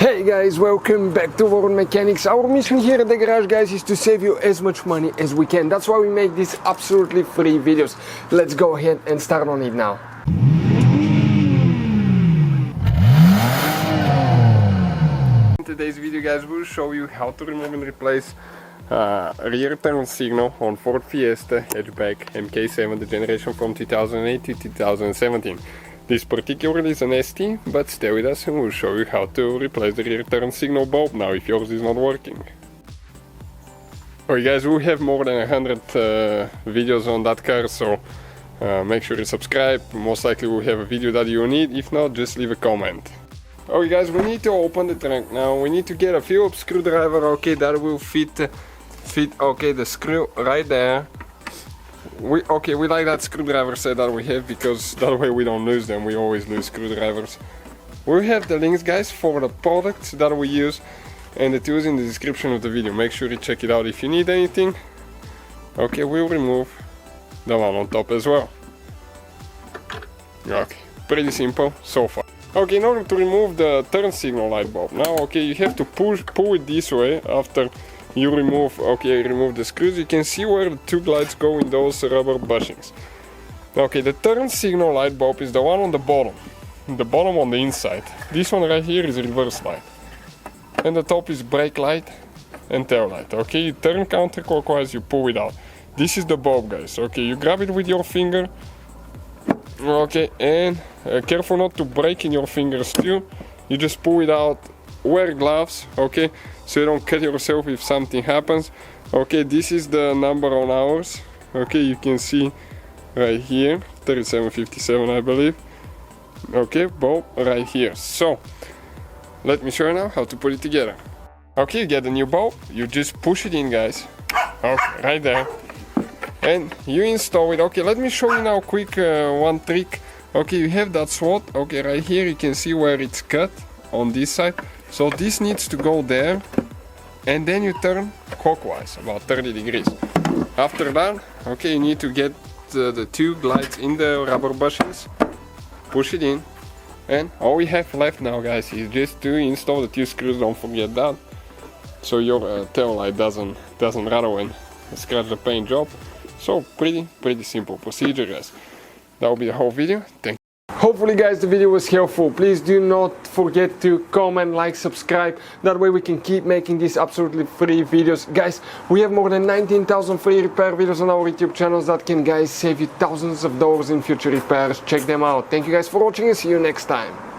Hey guys, welcome back to World Mechanics. Our mission here at the garage, guys, is to save you as much money as we can. That's why we make these absolutely free videos. Let's go ahead and start on it now. In today's video, guys, we'll show you how to remove and replace rear turn signal on Ford Fiesta hatchback MK7, the generation from 2008 to 2017. This particularly is an ST, but stay with us and we'll show you how to replace the rear turn signal bulb now if yours is not working. Alright guys, we have more than 100 videos on that car, so make sure you subscribe. Most likely we'll have a video that you need. If not, just leave a comment. Alright guys, we need to open the trunk now. We need to get a Phillips screwdriver, okay, that will fit okay, the screw right there. We like that screwdriver set that we have, because that way we don't lose them. We always lose screwdrivers. We have the links, guys, for the products that we use and the tools in the description of the video. Make sure you check it out if you need anything. Okay, we'll remove the one on top as well. Okay, pretty simple so far. Okay, in order to remove the turn signal light bulb now, okay, you have to pull it this way. After you remove the screws, you can see where the two lights go in those rubber bushings. Okay, the turn signal light bulb is the one on the bottom on the inside. This one right here is reverse light, and the top is brake light and tail light. Okay, you turn counterclockwise, you pull it out. This is the bulb, guys. Okay, you grab it with your finger. Okay, and careful not to break in your fingers too. You just pull it out. Wear gloves, okay, so you don't cut yourself if something happens. Okay, this is the number on ours. Okay, you can see right here, 3757, I believe. Okay, bulb right here. So let me show you now how to put it together. Okay, you get the new bulb, you just push it in, guys. Okay, right there, and you install it. Okay, let me show you now quick one trick. Okay, you have that slot. Okay, right here you can see where it's cut on this side. So this needs to go there, and then you turn clockwise about 30 degrees. After that, okay, you need to get the two glides in the rubber bushings, push it in, and all we have left now, guys, is just to install the two screws. Don't forget that, so your tail light doesn't rattle and scratch the paint job. So pretty simple procedure, guys. That will be the whole video. Thank you. Hopefully, guys, the video was helpful. Please do not forget to comment, like, subscribe. That way we can keep making these absolutely free videos. Guys, we have more than 19,000 free repair videos on our YouTube channels that can, guys, save you thousands of dollars in future repairs. Check them out. Thank you guys for watching and see you next time.